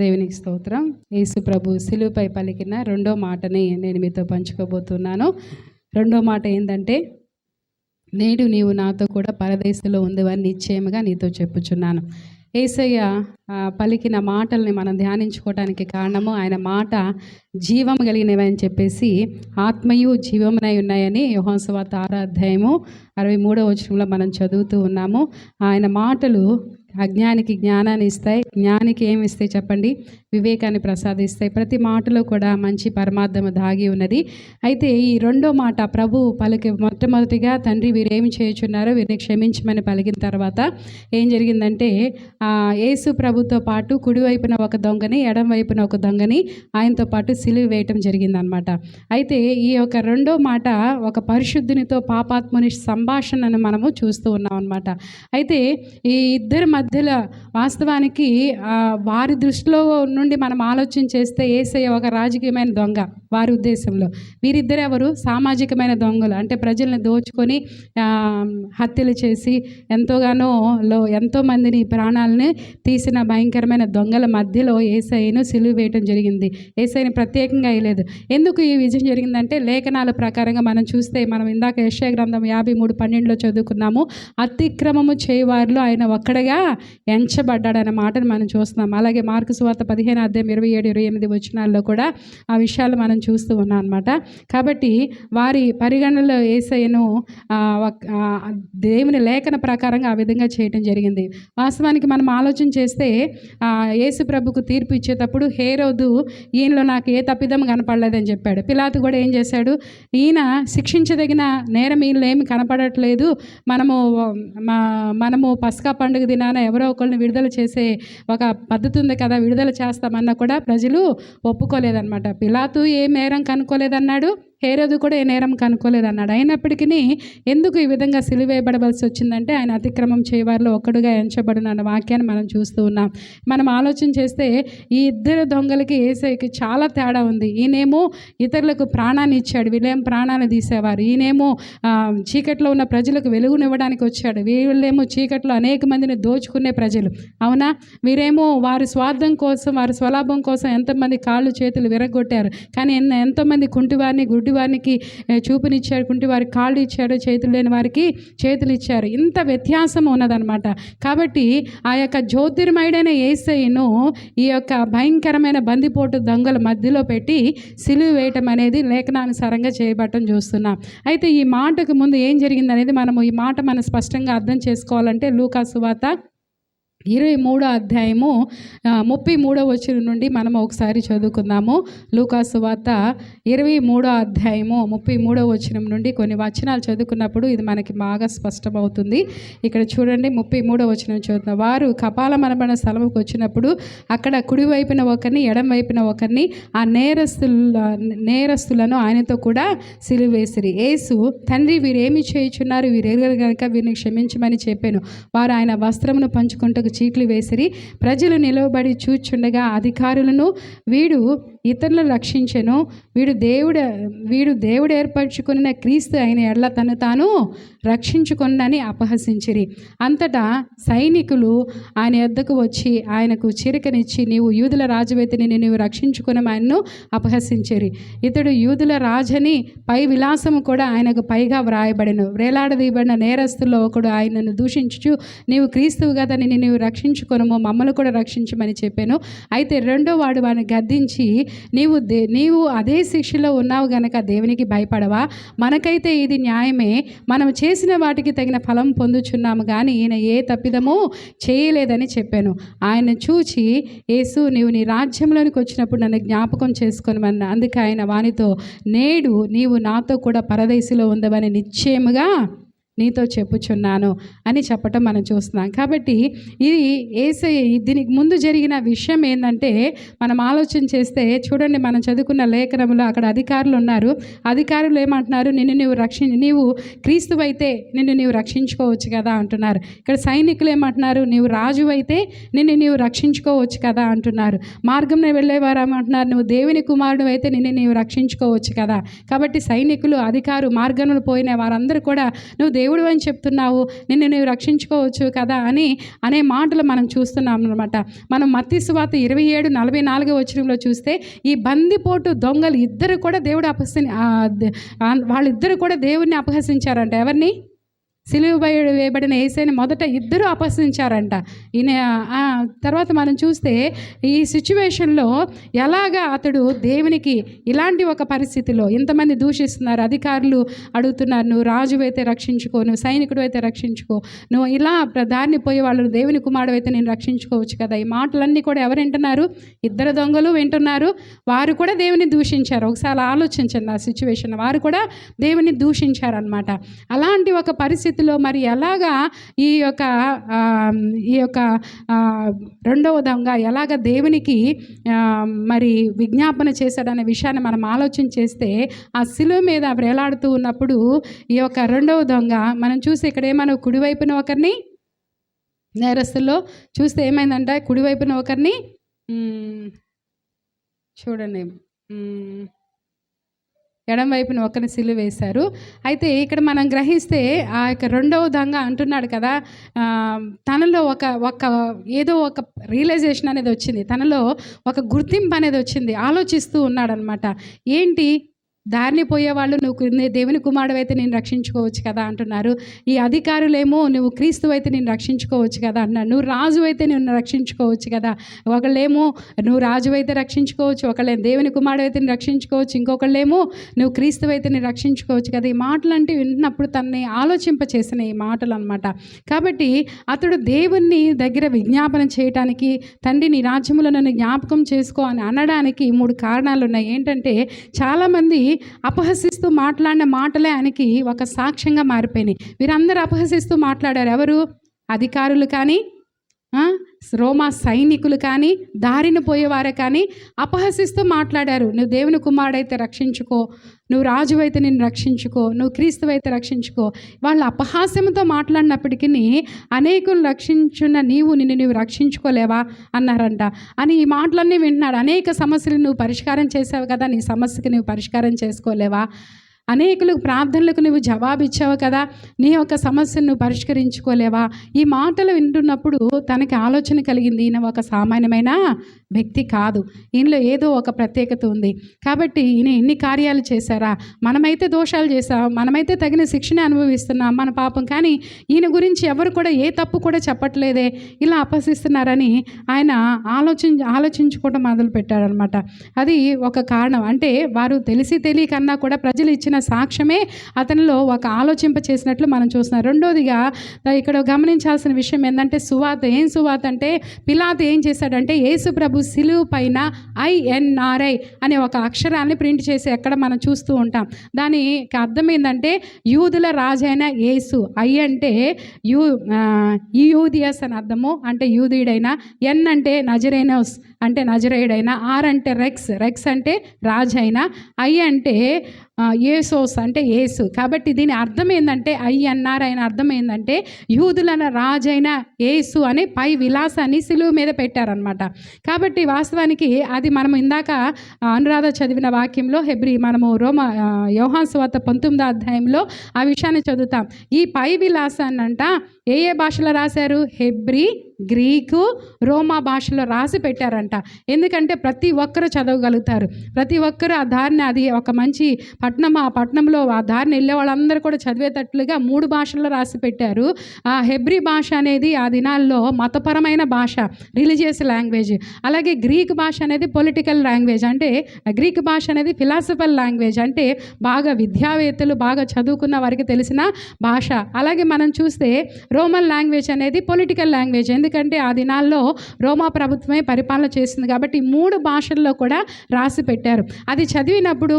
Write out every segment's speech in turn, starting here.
దేవునికి స్తోత్రం. యేసు ప్రభు సిలువపై పలికిన రెండో మాటని నేను మీతో పంచుకోబోతున్నాను. రెండో మాట ఏంటంటే, నేడు నీవు నాతో కూడా పరదేశంలో ఉందివని నిశ్చయముగా నీతో చెప్పుచున్నాను. యేసయ్య పలికిన మాటల్ని మనం ధ్యానించుకోవడానికి కారణము ఆయన మాట జీవం కలిగినవి అని చెప్పేసి, ఆత్మయు జీవమునై ఉన్నాయని యోహాను సువార్త 6వ అధ్యాయము 63వ వచనంలో మనం చదువుతూ ఉన్నాము. ఆయన మాటలు అజ్ఞానికి జ్ఞానాన్ని ఇస్తాయి, జ్ఞానికి ఏమి ఇస్తాయి చెప్పండి? వివేకాన్ని ప్రసాదిస్తాయి. ప్రతి మాటలో కూడా మంచి పరమార్థము దాగి ఉన్నది. అయితే ఈ రెండో మాట ప్రభు పలికి మొట్టమొదటిగా, తండ్రి వీరేమి చేయుచున్నారో వీరిని క్షమించమని పలికిన తర్వాత ఏం జరిగిందంటే, యేసు ప్రభుతో పాటు కుడివైపున ఒక దొంగని, ఎడం వైపున ఒక దొంగని ఆయనతో పాటు సిలువ వేయటం జరిగిందనమాట. అయితే ఈ యొక్క రెండో మాట ఒక పరిశుద్ధునితో పాపాత్ముని సంభాషణను మనము చూస్తూ ఉన్నాం అనమాట. అయితే ఈ ఇద్దరి మధ్యలో వాస్తవానికి వారి దృష్టిలో నుండి మనం ఆలోచన చేస్తే యేసయ్య ఒక రాజకీయమైన దొంగ వారి ఉద్దేశంలో. వీరిద్దరు ఎవరు? సామాజికమైన దొంగలు. అంటే ప్రజల్ని దోచుకొని హత్యలు చేసి ఎంతోమందిని ప్రాణాలని తీసిన భయంకరమైన దొంగల మధ్యలో యేసయ్యను సిలువ వేయటం జరిగింది. యేసయ్యని ప్రత్యేకంగా వేయలేదు. ఎందుకు ఈ విజయం జరిగిందంటే, లేఖనాల ప్రకారంగా మనం చూస్తే, మనం ఇందాక యెషయా గ్రంథం 53:12 చదువుకున్నాము. అతిక్రమము చేయవారిలో ఆయన ఒక్కడగా ఎంచబడ్డాడన్న మాటను మనం చూస్తున్నాం. అలాగే మార్కు సువార్త 15వ అధ్యాయం 27-28 వచనాల్లో కూడా ఆ విషయాలు మనం చూస్తూ ఉన్నాం అనమాట. కాబట్టి వారి పరిగణనలో యేసయ్యను దేవుని లేఖన ప్రకారంగా ఆ విధంగా చేయటం జరిగింది. వాస్తవానికి మనం ఆలోచన చేస్తే యేసు ప్రభుకు తీర్పు ఇచ్చేటప్పుడు హేరోదు ఈయనలో నాకు ఏ తప్పిదం కనపడలేదని చెప్పాడు. పిలాతు కూడా ఏం చేశాడు? ఈయన శిక్షించదగిన నేరం ఈయనలో ఏమి కనపడట్లేదు, మనము పస్కా పండుగ దినాన ఎవరో ఒకరిని విడుదల చేసే ఒక పద్ధతి ఉంది కదా, విడుదల చేస్తామన్నా కూడా ప్రజలు ఒప్పుకోలేదన్నమాట. పిలాతు ఏ నేరం కనుక్కోలేదన్నాడు, హేరోదు కూడా ఏ నేరం కనుక్కోలేదన్నాడు. అయినప్పటికీ ఎందుకు ఈ విధంగా సిలువేయబడవలసి వచ్చిందంటే, ఆయన అతిక్రమం చేయవారిలో ఒక్కడుగా ఎంచబడిన అన్న వాక్యాన్ని మనం చూస్తూ ఉన్నాం. మనం ఆలోచన చేస్తే ఈ ఇద్దరు దొంగలకి యేసయ్యకి చాలా తేడా ఉంది. ఈయనేమో ఇతరులకు ప్రాణాన్ని ఇచ్చాడు, వీళ్ళేమో ప్రాణాన్ని తీసేవారు. ఈయనేమో చీకట్లో ఉన్న ప్రజలకు వెలుగునివ్వడానికి వచ్చాడు, వీళ్ళేమో చీకట్లో అనేక మందిని దోచుకునే ప్రజలు. అవునా? వీరేమో వారి స్వార్థం కోసం, వారి స్వలాభం కోసం ఎంతమంది కాళ్ళు చేతులు విరగొట్టారు. కానీ ఎంతోమంది కుంటివారిని, గుడ్డివారికి చూపునిచ్చాడు, కుంటివారికి కాళ్ళు ఇచ్చాడు, చేతులు లేని వారికి చేతులు ఇచ్చారు. ఇంత వ్యత్యాసం ఉన్నదనమాట. కాబట్టి ఆ యొక్క జ్యోతిర్మయుడైన యేసయ్యను ఈ యొక్క భయంకరమైన బందిపోటు దొంగల మధ్యలో పెట్టి సిలువ వేయటం అనేది లేఖనానుసారంగా చేయబట్టం చూస్తున్నాం. అయితే ఈ మాటకు ముందు ఏం జరిగింది అనేది ఈ మాట మనం స్పష్టంగా అర్థం చేసుకోవాలంటే, లూకా సువార్త 23వ అధ్యాయము 33వ వచనం నుండి మనం ఒకసారి చదువుకుందాము. లూకా సువార్త 23వ అధ్యాయము 33వ వచనం నుండి కొన్ని వచనాలు చదువుకున్నప్పుడు ఇది మనకి బాగా స్పష్టమవుతుంది. ఇక్కడ చూడండి, 33వ వచనం చదువుతున్న వారు కపాలమనబడిన స్థలంకి వచ్చినప్పుడు అక్కడ కుడివైపున ఒకరిని, ఎడం వైపున ఒకరిని, ఆ నేరస్తులను ఆయనతో కూడా సిలువ వేసిరి. యేసు, తండ్రి వీరేమి చేయుచున్నారు, వీరెరుగరు గనుక వీరిని క్షమించమని చెప్పాను. వారు ఆయన వస్త్రమును పంచుకుంటూ చీట్లు వేసిరి. ప్రజలు నిలవబడి చూచుండగా అధికారులను, వీడు ఇతరులను రక్షించెను, వీడు దేవుడు ఏర్పరచుకున్న క్రీస్తు అయిన ఎడల తను తాను రక్షించుకొనని అపహసించిరి. అంతటా సైనికులు ఆయన యొద్దకు వచ్చి ఆయనకు చిరకనిచ్చి, నీవు యూదుల రాజువైతే నీవు రక్షించుకుని ఆయన్ను అపహసించిరి. ఇతడు యూదుల రాజని పై విలాసము కూడా ఆయనకు పైగా వ్రాయబడెను. వేలాడదీయబడిన నేరస్తుల్లో ఒకడు ఆయనను దూషించుచు, నీవు క్రీస్తువు కదా, నీవు రక్షించుకొనుము, మమ్మల్ని కూడా రక్షించమని చెప్పాను. అయితే రెండో వాడు వాడిని గద్దించి, నీవు అదే శిక్షలో ఉన్నావు గనక దేవునికి భయపడవా? మనకైతే ఇది న్యాయమే, మనం చేసిన వాటికి తగిన ఫలం పొందుచున్నాము, కానీ ఈయన ఏ తప్పిదమో చేయలేదని చెప్పాను. ఆయన చూచి, యేసు, నీవు నీ రాజ్యంలోనికి వచ్చినప్పుడు నన్ను జ్ఞాపకం చేసుకొనమన్నా. అందుకే ఆయన వానితో, నేడు నీవు నాతో కూడా పరదేశంలో ఉందవని నిశ్చయముగా నీతో చెప్పుచున్నాను అని చెప్పటం మనం చూస్తున్నాం. కాబట్టి ఇది యేసయ్య దీనికి ముందు జరిగిన విషయం ఏంటంటే, మనం ఆలోచన చేస్తే చూడండి, మనం చదువుకున్న లేఖనంలో అక్కడ అధికారులు ఉన్నారు. అధికారులు ఏమంటున్నారు? నీవు క్రీస్తువైతే నీవు రక్షించుకోవచ్చు కదా అంటున్నారు. ఇక్కడ సైనికులు ఏమంటున్నారు? నీవు రాజు అయితే నీవు రక్షించుకోవచ్చు కదా అంటున్నారు. మార్గంలో వెళ్ళేవారు ఏమంటున్నారు? నువ్వు దేవుని కుమారుడు అయితే నీవు రక్షించుకోవచ్చు కదా. కాబట్టి సైనికులు, అధికారు, మార్గంలో పోయిన వారందరూ కూడా నువ్వు దేవుడు అని చెప్తున్నావు, నిన్ను నీవు రక్షించుకోవచ్చు కదా అనే మాటలు మనం చూస్తున్నాం అనమాట. మనం మత్తయి సువార్త 27:44 వచనంలో చూస్తే ఈ బందిపోటు దొంగలు ఇద్దరు కూడా వాళ్ళిద్దరు కూడా దేవుడిని అపహసించారంట. ఎవరిని? సిలువ వేయబడిన యేసుని మొదట ఇద్దరు అపహసించారంట. తర్వాత మనం చూస్తే ఈ సిచ్యువేషన్లో ఎలాగా అతడు దేవునికి ఇలాంటి ఒక పరిస్థితిలో ఇంతమంది దూషిస్తున్నారు, అధికారులు అడుగుతున్నారు, నువ్వు రాజు అయితే రక్షించుకో, నువ్వు సైనికుడు అయితే రక్షించుకో, నువ్వు ఇలా దారిని పోయే వాళ్ళు దేవుని కుమారుడు అయితే నేను రక్షించుకోవచ్చు కదా. ఈ మాటలన్నీ కూడా ఎవరు వింటున్నారు? ఇద్దరు దొంగలు వింటున్నారు. వారు కూడా దేవుని దూషించారు. ఒకసారి ఆలోచించండి ఆ సిచ్యువేషన్. వారు కూడా దేవుని దూషించారనమాట. అలాంటి ఒక పరిస్థితి మరి ఎలాగా ఈ యొక్క రెండవ దొంగ ఎలాగ దేవునికి మరి విజ్ఞాపన చేశాడనే విషయాన్ని మనం ఆలోచన చేస్తే, ఆ శిలువ మీద వేలాడుతూ ఉన్నప్పుడు ఈ యొక్క రెండవ దొంగ మనం చూసి ఇక్కడ ఏమన్నా కుడివైపున ఒకరిని, నేరస్తుల్లో చూస్తే ఏమైందంటే కుడివైపున ఒకరిని చూడండి, ఎడం వైపున ఒకరిని సిలువ వేశారు. అయితే ఇక్కడ మనం గ్రహిస్తే ఆ యొక్క రెండవ దొంగ అంటున్నాడు కదా, తనలో ఏదో ఒక రియలైజేషన్ అనేది వచ్చింది, తనలో ఒక గుర్తింపు అనేది వచ్చింది. ఆలోచిస్తూ ఉన్నాడనమాట. ఏంటి? దారిని పోయేవాళ్ళు నువ్వు దేవుని కుమారుడు అయితే నేను రక్షించుకోవచ్చు కదా అంటున్నారు. ఈ అధికారులేమో నువ్వు క్రీస్తు అయితే నేను రక్షించుకోవచ్చు కదా అన్నారు. నువ్వు రాజు అయితే నేను రక్షించుకోవచ్చు కదా. ఒకళ్ళేమో నువ్వు రాజు అయితే రక్షించుకోవచ్చు, ఒకళ్ళేమో దేవుని కుమారుడు అయితే నేను రక్షించుకోవచ్చు, ఇంకొకళ్ళేమో నువ్వు క్రీస్తు అయితే నేను రక్షించుకోవచ్చు కదా. ఈ మాటలు అంటే వింటున్నప్పుడు తనని ఆలోచింపచేసిన ఈ మాటలు అనమాట. కాబట్టి అతడు దేవుని దగ్గర విజ్ఞాపన చేయటానికి, తండ్రి నీ రాజ్యములో నన్ను జ్ఞాపకం చేసుకో అని అనడానికి 3 కారణాలు ఉన్నాయి. ఏంటంటే చాలామంది అపహసిస్తూ మాట్లాడిన మాటలే ఆయనకి ఒక సాక్ష్యంగా మారిపోయినాయి. వీరందరూ అపహసిస్తూ మాట్లాడారు. ఎవరు? అధికారులు కానీ, రోమా సైనికులు కానీ, దారిన పోయేవారే కానీ అపహసిస్తూ మాట్లాడారు. నువ్వు దేవుని కుమారుడైతే రక్షించుకో, నువ్వు రాజు అయితే నేను రక్షించుకో, నువ్వు క్రీస్తు అయితే రక్షించుకో. వాళ్ళు అపహాస్యంతో మాట్లాడినప్పటికీ అనేకులు రక్షించున్న నిన్ను నీవు రక్షించుకోలేవా అన్నారంట. అని ఈ మాటలన్నీ వింటున్నాడు. అనేక సమస్యలు నువ్వు పరిష్కారం చేసావు కదా, నీ సమస్యకి నువ్వు పరిష్కారం చేసుకోలేవా? అనేకులకు ప్రార్థనలకు నువ్వు జవాబు ఇచ్చావు కదా, నీ యొక్క సమస్యను నువ్వు పరిష్కరించుకోలేవా? ఈ మాటలు వింటున్నప్పుడు తనకి ఆలోచన కలిగింది, ఈయన ఒక సామాన్యమైన వ్యక్తి కాదు, ఈయనలో ఏదో ఒక ప్రత్యేకత ఉంది. కాబట్టి ఈయన ఎన్ని కార్యాలు చేశారా, మనమైతే దోషాలు చేసాం, మనమైతే తగిన శిక్షణ అనుభవిస్తున్నాం మన పాపం, కానీ ఈయన గురించి ఎవరు కూడా ఏ తప్పు కూడా చెప్పట్లేదే, ఇలా అపహసిస్తున్నారని ఆయన ఆలోచించుకోవడం మొదలుపెట్టారనమాట. అది ఒక కారణం. అంటే వారు తెలియకన్నా కూడా ప్రజలు ఇచ్చిన సాక్ష్యమే అతనిలో ఒక ఆలోచింప చేసినట్లు మనం చూస్తున్నాం. రెండోదిగా ఇక్కడ గమనించాల్సిన విషయం ఏంటంటే సువార్త. ఏం సువార్త అంటే, పిలాతు ఏం చేశాడంటే యేసు ప్రభు సిలువ పైన INRI అనే ఒక అక్షరాన్ని ప్రింట్ చేసి ఎక్కడ మనం చూస్తూ ఉంటాం. దానికి అర్థం ఏంటంటే యూదుల రాజైన యేసు. I అంటే యూదియస్ అని అర్థము, అంటే యూదుడైన. N అంటే నజరేనోస్ అంటే నజరేయుడైన. R అంటే రెక్స్ అంటే రాజైన. I అంటే యేసోస్ అంటే యేసు. కాబట్టి దీని అర్థం ఏంటంటే INRI అయిన అర్థం ఏంటంటే యూదుల రాజైన యేసు అనే పై విలాసాన్ని సిలువ మీద పెట్టారనమాట. కాబట్టి వాస్తవానికి అది మనం ఇందాక అనురాధ చదివిన వాక్యంలో మనము యోహాను సువార్త 19వ అధ్యాయంలో ఆ విషయాన్ని చదువుతాం. ఈ పై విలాసాన్ని అంట ఏ భాషలో రాశారు? హెబ్రీ, గ్రీకు, రోమా భాషలో రాసి పెట్టారంట. ఎందుకంటే ప్రతి ఒక్కరు చదవగలుగుతారు, ప్రతి ఒక్కరు ఆ దారిని, అది ఒక మంచి పట్టణం, ఆ పట్టణంలో ఆ దారిని వెళ్ళే వాళ్ళందరూ కూడా చదివేటట్లుగా 3 భాషల్లో రాసి పెట్టారు. ఆ హెబ్రీ భాష అనేది ఆ దినాల్లో మతపరమైన భాష, రిలీజియస్ లాంగ్వేజ్. అలాగే గ్రీక్ భాష అనేది పొలిటికల్ లాంగ్వేజ్, అంటే గ్రీక్ భాష అనేది ఫిలాసఫల్ లాంగ్వేజ్, అంటే బాగా విద్యావేత్తలు, బాగా చదువుకున్న వారికి తెలిసిన భాష. అలాగే మనం చూస్తే రోమన్ లాంగ్వేజ్ అనేది పొలిటికల్ లాంగ్వేజ్, ఎందుకంటే ఆ దినాల్లో రోమా ప్రభుత్వమే పరిపాలన చేస్తుంది. కాబట్టి 3 భాషల్లో కూడా రాసి పెట్టారు. అది చదివినప్పుడు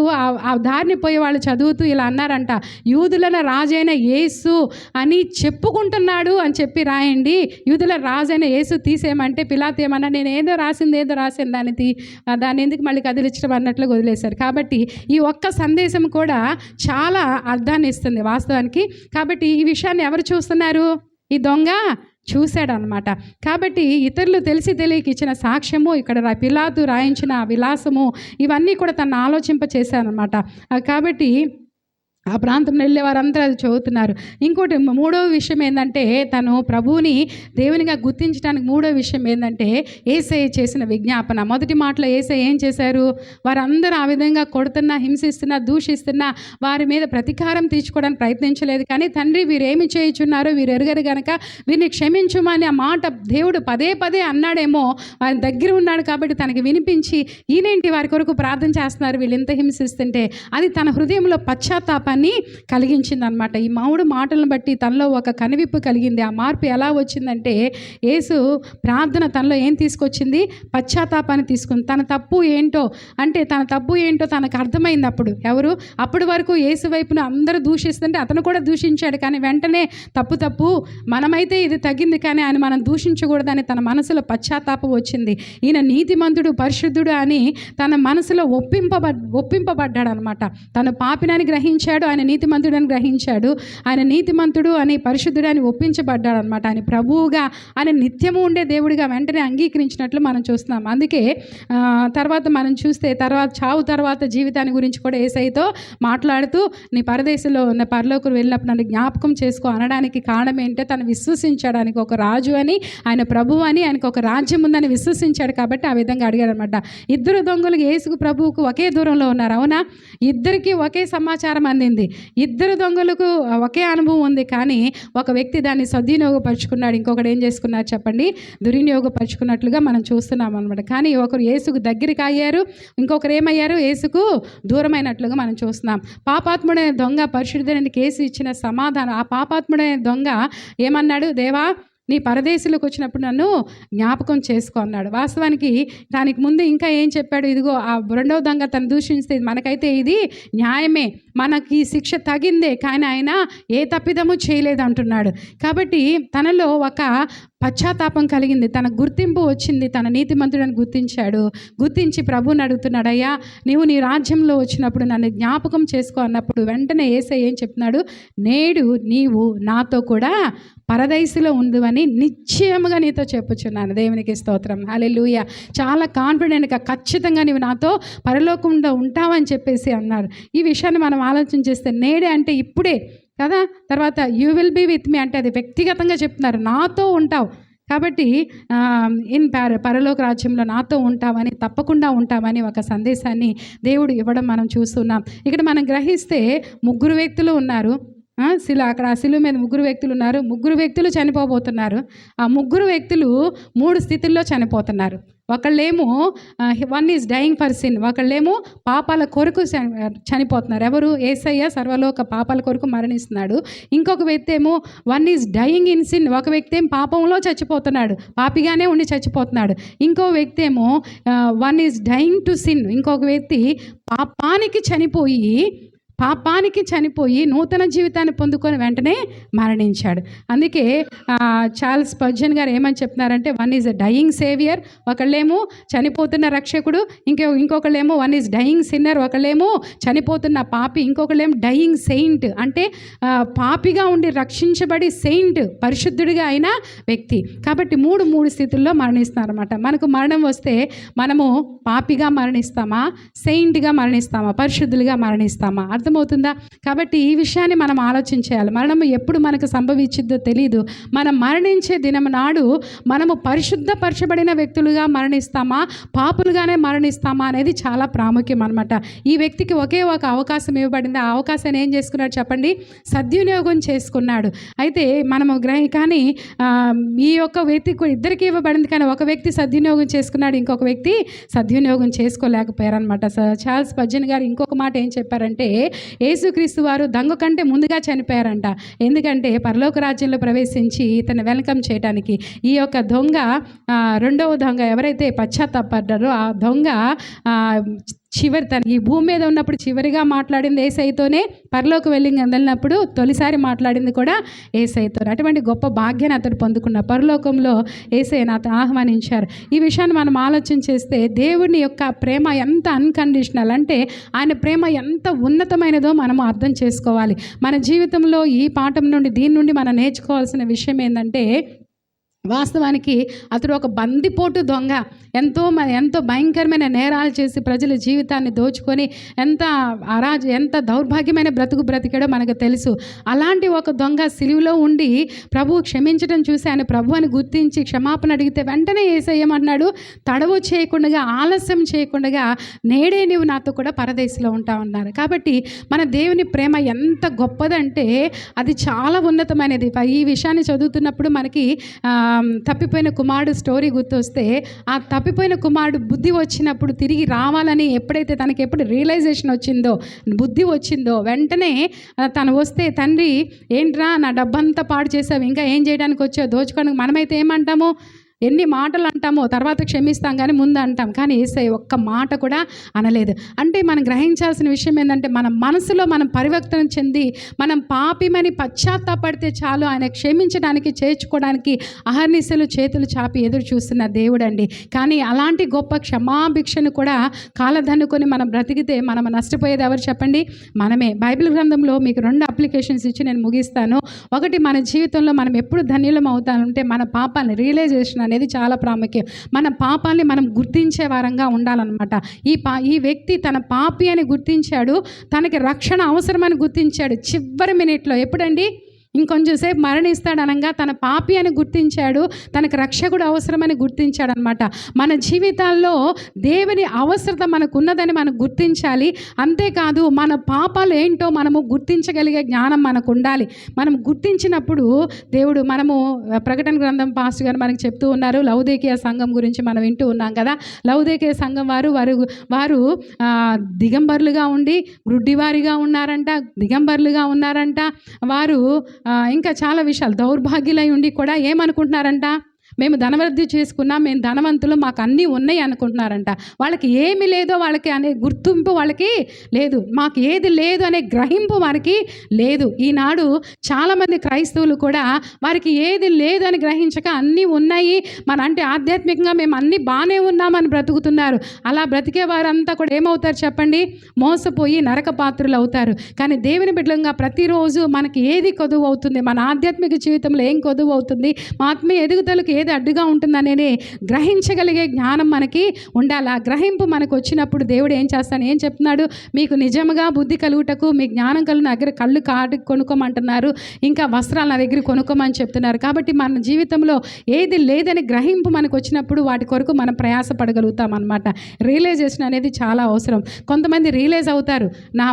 ఆ దారిని పోయే వాళ్ళు చదువుతూ ఇలా అన్నారంట, యూదుల రాజైన యేసు అని చెప్పుకుంటున్నాడు అని చెప్పి రాయండి, యూదుల రాజైన యేసు తీసేయమంటే పిలాతు ఏమన్నా నేను ఏదో రాసింది దాన్ని ఎందుకు మళ్ళీ కదిలించడం అన్నట్లు వదిలేశారు. కాబట్టి ఈ ఒక్క సందేశం కూడా చాలా అర్థాన్ని ఇస్తుంది వాస్తవానికి. కాబట్టి ఈ విషయాన్ని ఎవరు చూస్తున్నారు? ఈ దొంగ చూశాడనమాట. కాబట్టి ఇతరులు తెలియక ఇచ్చిన సాక్ష్యము, ఇక్కడ పిలాతు రాయించిన విలాసము, ఇవన్నీ కూడా తను ఆలోచింప చేశానమాట. కాబట్టి ఆ ప్రాంతంలో వెళ్ళే వారందరూ అది చదువుతున్నారు. ఇంకోటి మూడవ విషయం ఏంటంటే, తను ప్రభువుని దేవునిగా గుర్తించడానికి మూడో విషయం ఏంటంటే, యేసయ్య చేసిన విజ్ఞాపన. మొదటి మాటలో యేసయ్య ఏం చేశారు? వారందరూ ఆ విధంగా కొడుతున్నా, హింసిస్తున్నా, దూషిస్తున్నా వారి మీద ప్రతీకారం తీర్చుకోవడానికి ప్రయత్నించలేదు. కానీ తండ్రి వీరేమి చేయుచున్నారో వీరు ఎరుగరు గనక వీరిని క్షమించుమని ఆ మాట దేవుడు పదే పదే అన్నాడేమో. వారి దగ్గర ఉన్నాడు కాబట్టి తనకి వినిపించి, ఈయనేంటి వారి కొరకు ప్రార్థన చేస్తున్నారు వీళ్ళు ఇంత హింసిస్తుంటే, అది తన హృదయంలో పశ్చాత్తాపాన్ని కలిగించింది అనమాట. ఈ మూడు మాటలను బట్టి తనలో ఒక కనువిప్పు కలిగింది. ఆ మార్పు ఎలా వచ్చిందంటే, యేసు ప్రార్థన తనలో ఏం తీసుకొచ్చింది? పశ్చాత్తాపాన్ని తీసుకుంది. తన తప్పు ఏంటో తనకు అర్థమైంది. అప్పటి వరకు యేసు వైపున అందరూ దూషిస్తుంటే అతను కూడా దూషించాడు. కానీ వెంటనే తప్పు మనమైతే ఇది తగ్గింది, కానీ ఆయన మనం దూషించకూడదని తన మనసులో పశ్చాత్తాపం వచ్చింది. ఈయన నీతిమంతుడు, పరిశుద్ధుడు అని తన మనసులో ఒప్పింపబడ్డాడు అనమాట. తను పాపినని గ్రహించాడు, ఆయన నీతిమంతుడని గ్రహించాడు. ఆయన నీతిమంతుడు అని, పరిశుద్ధుడు అని ఒప్పించబడ్డాడు అనమాట. ఆయన ప్రభువుగా, ఆయన నిత్యము ఉండే దేవుడిగా వెంటనే అంగీకరించినట్లు మనం చూస్తున్నాం. అందుకే తర్వాత మనం చూస్తే చావు తర్వాత జీవితాన్ని గురించి కూడా యేసయ్యతో మాట్లాడుతూ, నీ పరదేశంలో ఉన్న పరలోకం వెళ్ళినప్పుడు నన్ను జ్ఞాపకం చేసుకో అనడానికి కారణం ఏంటంటే, తను విశ్వసించాడు ఆయనకు ఒక రాజు అని, ఆయన ప్రభువు అని, ఆయనకు ఒక రాజ్యం ఉందని విశ్వసించాడు కాబట్టి ఆ విధంగా అడిగాడు అనమాట. ఇద్దరు దొంగలు యేసు ప్రభువుకు ఒకే దూరంలో ఉన్నారు, అవునా? ఇద్దరికి ఒకే సమాచారం అందింది, ఇద్దరు దొంగలకు ఒకే అనుభవం ఉంది. కానీ ఒక వ్యక్తి దాన్ని సద్వినియోగపరుచుకున్నాడు, ఇంకొకటి ఏం చేసుకున్నారు చెప్పండి? దుర్వినియోగపరుచుకున్నట్లుగా మనం చూస్తున్నాం అనమాట. కానీ ఒకరు యేసుకు దగ్గరికి అయ్యారు, ఇంకొకరు ఏమయ్యారు? యేసుకు దూరమైనట్లుగా మనం చూస్తున్నాం. పాపాత్ముడైన దొంగ పరిశుద్ధుడైన యేసు ఇచ్చిన సమాధానం, ఆ పాపాత్ముడైన దొంగ ఏమన్నాడు? దేవా, నీ పరదేశంలోకి వచ్చినప్పుడు నన్ను జ్ఞాపకం చేసుకో అన్నాడు. వాస్తవానికి దానికి ముందు ఇంకా ఏం చెప్పాడు? ఇదిగో ఆ రెండవ దొంగ తను దూషిస్తే మనకైతే ఇది న్యాయమే, మనకి శిక్ష తగిందే, కానీ ఆయన ఏ తప్పిదము చేయలేదు అంటున్నాడు. కాబట్టి తనలో ఒక పశ్చాత్తాపం కలిగింది, తన గుర్తింపు వచ్చింది, తన నీతిమంతుడని గుర్తించి ప్రభువుని అడుగుతున్నాడు, అయ్యా నీవు నీ రాజ్యంలో వచ్చినప్పుడు నన్ను జ్ఞాపకం చేసుకో అన్నప్పుడు వెంటనే యేసయ్య ఏం చెప్తున్నాడు? నేడు నీవు నాతో కూడా పరదైసులో ఉండువని నిశ్చయముగా నీతో చెప్పుచున్నాను. దేవునికి స్తోత్రం, హల్లెలూయా. చాలా కాన్ఫిడెంట్గా, ఖచ్చితంగా నీవు నాతో పరలోకంలో ఉంటావని చెప్పేసి అన్నారు. ఈ విషయాన్ని మనం ఆలోచన చేస్తే, నేడే అంటే ఇప్పుడే కదా, తర్వాత you will be with me అంటే అది వ్యక్తిగతంగా చెప్తున్నారు, నాతో ఉంటావు. కాబట్టి పరలోక రాజ్యంలో నాతో ఉంటామని, తప్పకుండా ఉంటామని ఒక సందేశాన్ని దేవుడు ఇవ్వడం మనం చూస్తున్నాం. ఇక్కడ మనం గ్రహిస్తే ముగ్గురు వ్యక్తులు ఉన్నారు. అక్కడ ఆ శిలువ మీద ముగ్గురు వ్యక్తులు ఉన్నారు. ముగ్గురు వ్యక్తులు చనిపోబోతున్నారు. ఆ ముగ్గురు వ్యక్తులు 3 స్థితుల్లో చనిపోతున్నారు. ఒకళ్ళేమో one is dying for sin, ఒకళ్ళేమో పాపాల కొరకు చనిపోతున్నారు. ఎవరు? యేసయ్య సర్వలోక పాపాల కొరకు మరణిస్తున్నాడు. ఇంకొక వ్యక్తి ఏమో one is dying in sin, ఒక వ్యక్తి ఏమో పాపంలో చచ్చిపోతున్నాడు, పాపిగానే ఉండి చచ్చిపోతున్నాడు. ఇంకో వ్యక్తి ఏమో one is dying to sin, ఇంకొక వ్యక్తి పాపానికి చనిపోయి నూతన జీవితాన్ని పొందుకొని వెంటనే మరణించాడు. అందుకే చార్ల్స్ స్పర్జన్ గారు ఏమని చెప్తున్నారంటే, one is a dying saviour, ఒకళ్ళేమో చనిపోతున్న రక్షకుడు, ఇంకొకళ్ళేమో వన్ ఈజ్ డయింగ్ సిన్నర్, ఒకళ్ళేమో చనిపోతున్న పాపి, ఇంకొకళ్ళేమో డయింగ్ సెయింట్, అంటే పాపిగా ఉండి రక్షించబడి సెయింట్, పరిశుద్ధుడిగా అయిన వ్యక్తి. కాబట్టి మూడు స్థితుల్లో మరణిస్తున్నారు అనమాట. మనకు మరణం వస్తే మనము పాపిగా మరణిస్తామా, సెయింట్గా మరణిస్తామా, పరిశుద్ధులుగా మరణిస్తామా? అర్థమవుతుందా? కాబట్టి ఈ విషయాన్ని మనం ఆలోచించేయాలి. మరణము ఎప్పుడు మనకు సంభవించిద్దో తెలియదు. మనం మరణించే దినం నాడు మనము పరిశుద్ధపరచబడిన వ్యక్తులుగా మరణిస్తామా, పాపులుగానే మరణిస్తామా అనేది చాలా ప్రాముఖ్యం అనమాట. ఈ వ్యక్తికి ఒకే ఒక అవకాశం ఇవ్వబడింది. ఆ అవకాశాన్ని ఏం చేసుకున్నాడు చెప్పండి? సద్వినియోగం చేసుకున్నాడు. అయితే మనము కానీ ఈ యొక్క వ్యక్తికి ఇద్దరికి ఇవ్వబడింది, కానీ ఒక వ్యక్తి సద్వినియోగం చేసుకున్నాడు, ఇంకొక వ్యక్తి సద్వినియోగం చేసుకోలేకపోయారనమాట. చార్ల్స్ స్పర్జన్ గారు ఇంకొక మాట ఏం చెప్పారంటే, యేసుక్రీస్తు వారు దొంగ కంటే ముందుగా చనిపోయారంట. ఎందుకంటే పరలోక రాజ్యంలో ప్రవేశించి ఇతను వెల్కమ్ చేయడానికి ఈ యొక్క దొంగ, రెండవ దొంగ ఎవరైతే పశ్చాత్తాపడ్డారో ఆ దొంగ తన ఈ భూమి మీద ఉన్నప్పుడు చివరిగా మాట్లాడింది యేసయ్యతోనే, పరలోకి వెళ్ళినప్పుడు తొలిసారి మాట్లాడింది కూడా యేసయ్యతోనే. అటువంటి గొప్ప భాగ్యాన్ని అతడు పొందుకున్న పరలోకంలో యేసయ్యను అతను ఆహ్వానించారు. ఈ విషయాన్ని మనం ఆలోచన చేస్తే దేవుని యొక్క ప్రేమ ఎంత అన్కండిషనల్ అంటే ఆయన ప్రేమ ఎంత ఉన్నతమైనదో మనం అర్థం చేసుకోవాలి. మన జీవితంలో ఈ పాఠం నుండి, దీని నుండి మనం నేర్చుకోవాల్సిన విషయం ఏంటంటే, వాస్తవానికి అతడు ఒక బందిపోటు దొంగ. ఎంతో భయంకరమైన నేరాలు చేసి ప్రజల జీవితాన్ని దోచుకొని ఎంత దౌర్భాగ్యమైన బ్రతికాడో మనకు తెలుసు. అలాంటి ఒక దొంగ సిలువలో ఉండి ప్రభువు క్షమించడం చూసి ఆయన ప్రభు అని గుర్తించి క్షమాపణ అడిగితే వెంటనే యేసయ్యమన్నాడు, తడవు చేయకుండా, ఆలస్యం చేయకుండా నేడే నీవు నాతో కూడా పరదేశంలో ఉంటావు అన్నారు. కాబట్టి మన దేవుని ప్రేమ ఎంత గొప్పదంటే అది చాలా ఉన్నతమైనది. ఈ విషయాన్ని చదువుతున్నప్పుడు మనకి తప్పిపోయిన కుమారుడు స్టోరీ గుర్తొస్తే, ఆ తప్పిపోయిన కుమారుడు బుద్ధి వచ్చినప్పుడు తిరిగి రావాలని ఎప్పుడు రియలైజేషన్ వచ్చిందో, బుద్ధి వచ్చిందో, వెంటనే తను వస్తే తండ్రి ఏంట్రా నా డబ్బంతా పాడు చేసావు, ఇంకా ఏం చేయడానికి వచ్చావు, దోచుకోవడానికి. మనమైతే ఏమంటాము, ఎన్ని మాటలు అంటామో తర్వాత క్షమిస్తాం కానీ ముందు అంటాం. కానీ యేసయ్య ఒక్క మాట కూడా అనలేదు. అంటే మనం గ్రహించాల్సిన విషయం ఏంటంటే, మన మనసులో మనం పరివర్తన చెంది మనం పాపిమని పశ్చాత్తాపడితే చాలు ఆయన క్షమించడానికి, చేర్చుకోవడానికి అహర్నిశలు చేతులు చాపి ఎదురు చూస్తున్న దేవుడు అండి. కానీ అలాంటి గొప్ప క్షమాభిక్షను కూడా కాలదన్నుకొని మనం బ్రతికితే మనం నష్టపోయేది ఎవరు చెప్పండి? మనమే. బైబిల్ గ్రంథంలో మీకు 2 అప్లికేషన్స్ ఇచ్చి నేను ముగిస్తాను. ఒకటి, మన జీవితంలో మనం ఎప్పుడు ధన్యులం అవుతామంటే మన పాపాన్ని రియలైజేషన్ అనేది చాలా ప్రాముఖ్యం. మన పాపాన్ని మనం గుర్తించే వారంగా ఉండాలన్నమాట. ఈ వ్యక్తి తన పాపి అని గుర్తించాడు, తనకి రక్షణ అవసరమని గుర్తించాడు. చివరి మినిట్లో ఎప్పుడండి, ఇంకొంచెం సేపు మరణిస్తాడనగా తన పాపి అని గుర్తించాడు, తనకు రక్షకుడు అవసరమని గుర్తించాడనమాట. మన జీవితాల్లో దేవుని అవసరత మనకున్నదని మనం గుర్తించాలి. అంతేకాదు మన పాపాలు ఏంటో మనము గుర్తించగలిగే జ్ఞానం మనకు ఉండాలి. మనం గుర్తించినప్పుడు దేవుడు, మనము ప్రకటన గ్రంథం పాస్టర్ గారు మనకు చెప్తూ ఉన్నారు, లౌదీకీయ సంఘం గురించి మనం వింటూ ఉన్నాం కదా. లౌదీకీయ సంఘం వారు దిగంబరులుగా ఉండి గ్రుడ్డివారిగా ఉన్నారంట, దిగంబరులుగా ఉన్నారంట. వారు ఇంకా చాలా విషయాలు దౌర్భాగ్యులై ఉండి కూడా ఏమనుకుంటున్నారంట, మేము ధనవృద్ధి చేసుకున్నాం, మేము ధనవంతులు, మాకు అన్నీ ఉన్నాయి అనుకుంటున్నారంట. వాళ్ళకి ఏమి లేదో వాళ్ళకి అనే గుర్తింపు వాళ్ళకి లేదు, మాకు ఏది లేదు అనే గ్రహింపు వారికి లేదు. ఈనాడు చాలామంది క్రైస్తవులు కూడా వారికి ఏది లేదు అని గ్రహించక అన్నీ ఉన్నాయి, అంటే ఆధ్యాత్మికంగా మేము అన్నీ బాగానే ఉన్నామని బ్రతుకుతున్నారు. అలా బ్రతికే వారంతా కూడా ఏమవుతారు చెప్పండి? మోసపోయి నరక పాత్రులు అవుతారు. కానీ దేవుని బిడ్డలంగా ప్రతిరోజు మనకి ఏది కొదువు అవుతుంది, మన ఆధ్యాత్మిక జీవితంలో ఏం కొదువు అవుతుంది, మా ఆత్మీయ ఎదుగుదలకు ఏది అడ్డుగా ఉంటుందనేది గ్రహించగలిగే జ్ఞానం మనకి ఉండాలి. ఆ గ్రహింపు మనకు వచ్చినప్పుడు దేవుడు ఏం చెప్తున్నాడు, మీకు నిజంగా బుద్ధి కలుగుటకు, మీ జ్ఞానం కలుగు దగ్గర కళ్ళు కాటి కొనుక్కోమంటున్నారు, ఇంకా వస్త్రాలు నా దగ్గర కొనుక్కోమని చెప్తున్నారు. కాబట్టి మన జీవితంలో ఏది లేదని గ్రహింపు మనకు వచ్చినప్పుడు వాటి కొరకు మనం ప్రయాసపడగలుగుతాం అన్నమాట. రియలైజేషన్ అనేది చాలా అవసరం. కొంతమంది రియలైజ్ అవుతారు,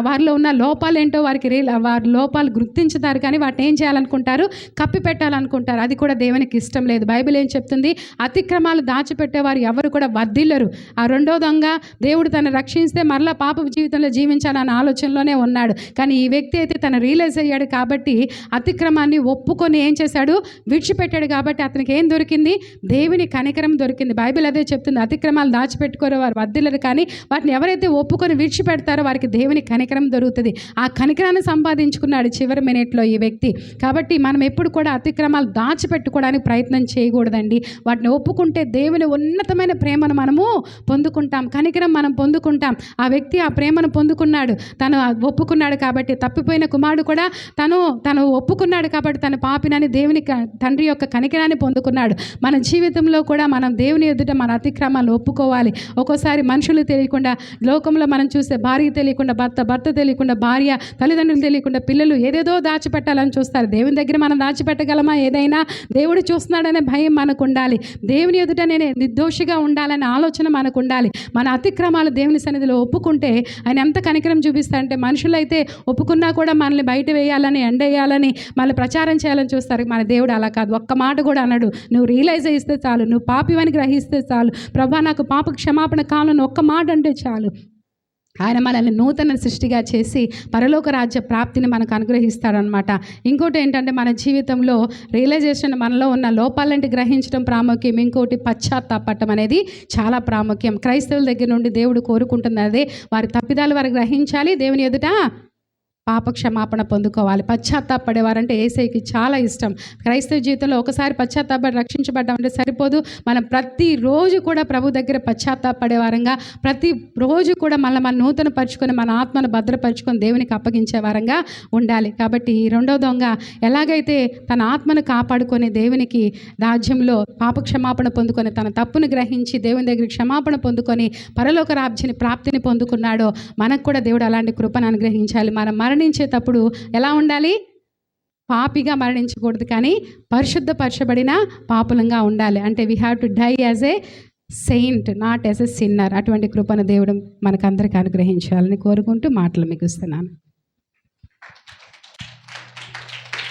వారిలో ఉన్న లోపాలు ఏంటో వారి లోపాలు గుర్తించుతారు, కానీ వాటిని ఏం చేయాలనుకుంటారు, కప్పి పెట్టాలనుకుంటారు. అది కూడా దేవునికి ఇష్టం లేదు. బైబిల్ ఏం చెప్తుంది, అతిక్రమాలు దాచిపెట్టేవారు ఎవరు కూడా వర్ధిల్లరు. ఆ రెండో దొంగ దేవుడు తను రక్షిస్తే మరలా పాప జీవితంలో జీవించాలన్న ఆలోచనలోనే ఉన్నాడు. కానీ ఈ వ్యక్తి అయితే తను రియలైజ్ అయ్యాడు కాబట్టి అతిక్రమాన్ని ఒప్పుకొని ఏం చేశాడు, విడిచిపెట్టాడు. కాబట్టి అతనికి ఏం దొరికింది, దేవుని కనికరం దొరికింది. బైబిల్ అదే చెప్తుంది, అతిక్రమాలు దాచిపెట్టుకోరు వారు వర్ధిల్లరు, కానీ వాటిని ఎవరైతే ఒప్పుకొని విడిచిపెడతారో వారికి దేవుని కనికరం దొరుకుతుంది. ఆ కనికరాన్ని సంపాదించుకున్నాడు చివరి మినిట్లో ఈ వ్యక్తి. కాబట్టి మనం ఎప్పుడు కూడా అతిక్రమాలు దాచిపెట్టుకోవడానికి ప్రయత్నం చేయకూడదండి. వాటిని ఒప్పుకుంటే దేవుని ఉన్నతమైన ప్రేమను మనము పొందుకుంటాం, కనికరం మనం పొందుకుంటాం. ఆ వ్యక్తి ఆ ప్రేమను పొందుకున్నాడు, తను ఒప్పుకున్నాడు. కాబట్టి తప్పిపోయిన కుమారుడు కూడా తను ఒప్పుకున్నాడు కాబట్టి తన పాపినని దేవుని తండ్రి యొక్క కనికరాన్ని పొందుకున్నాడు. మన జీవితంలో కూడా మనం దేవుని ఎదుట మన అతిక్రమాలను ఒప్పుకోవాలి. ఒక్కోసారి మనుషులు తెలియకుండా, లోకంలో మనం చూస్తే భార్య తెలియకుండా భర్త తెలియకుండా భార్య, తల్లిదండ్రులు తెలియకుండా పిల్లలు ఏదేదో దాచిపెట్టాలని చూస్తారు. దేవుని దగ్గర మనం దాచిపెట్టగలమా? ఏదైనా దేవుడు చూస్తున్నాడనే భయం మనకు ఉండాలి. దేవుని ఎదుట నేను నిర్దోషిగా ఉండాలనే ఆలోచన మనకు ఉండాలి. మన అతిక్రమాలు దేవుని సన్నిధిలో ఒప్పుకుంటే ఆయన ఎంత కనికరం చూపిస్తారంటే, మనుషులైతే ఒప్పుకున్నా కూడా మనల్ని బయట వేయాలని, ఎండేయాలని, మళ్ళీ ప్రచారం చేయాలని చూస్తారు. మన దేవుడు అలా కాదు. ఒక్క మాట కూడా అన్నాడు, నువ్వు రియలైజ్ చేస్తే చాలు, నువ్వు పాపివని గ్రహిస్తే చాలు, ప్రభా నాకు పాప క్షమాపణ కావాలని ఒక్క మాట అంటే చాలు, ఆయన మనల్ని నూతన సృష్టిగా చేసి పరలోక రాజ్య ప్రాప్తిని మనకు అనుగ్రహిస్తాడనమాట. ఇంకోటి ఏంటంటే, మన జీవితంలో రియలైజేషన్, మనలో ఉన్న లోపాలంటే గ్రహించడం ప్రాముఖ్యం. ఇంకోటి పశ్చాత్తాపడటం అనేది చాలా ప్రాముఖ్యం. క్రైస్తవుల దగ్గర నుండి దేవుడు కోరుకుంటున్నదే వారి తప్పిదాలు వారు గ్రహించాలి, దేవుని ఎదుట పాపక్షమాపణ పొందుకోవాలి. పశ్చాత్తాపడేవారంటే యేసయ్యకి చాలా ఇష్టం. క్రైస్తవ జీవితంలో ఒకసారి పశ్చాత్తాపడి రక్షించబడ్డామంటే సరిపోదు. మనం ప్రతిరోజు కూడా ప్రభు దగ్గర పశ్చాత్తాపడేవారంగా, ప్రతిరోజు కూడా మన నూతన పరుచుకొని మన ఆత్మను భద్రపరుచుకొని దేవునికి అప్పగించే వారంగా ఉండాలి. కాబట్టి రెండో దొంగ ఎలాగైతే తన ఆత్మను కాపాడుకొని దేవునికి రాజ్యంలో పాపక్షమాపణ పొందుకొని తన తప్పును గ్రహించి దేవుని దగ్గర క్షమాపణ పొందుకొని పరలోక రాజ్యాన్ని ప్రాప్తిని పొందుకున్నాడో మనకు కూడా దేవుడు అలాంటి కృపను అనుగ్రహించాలి. మనం మరణించేటప్పుడు ఎలా ఉండాలి? పాపిగా మరణించకూడదు, కానీ పరిశుద్ధపరచబడిన పాపులంగా ఉండాలి. అంటే we have to die as a saint, not as a sinner. అటువంటి కృపను దేవుడు మనకందరికీ అనుగ్రహించాలని కోరుకుంటూ మాటలు ముగిస్తున్నాను.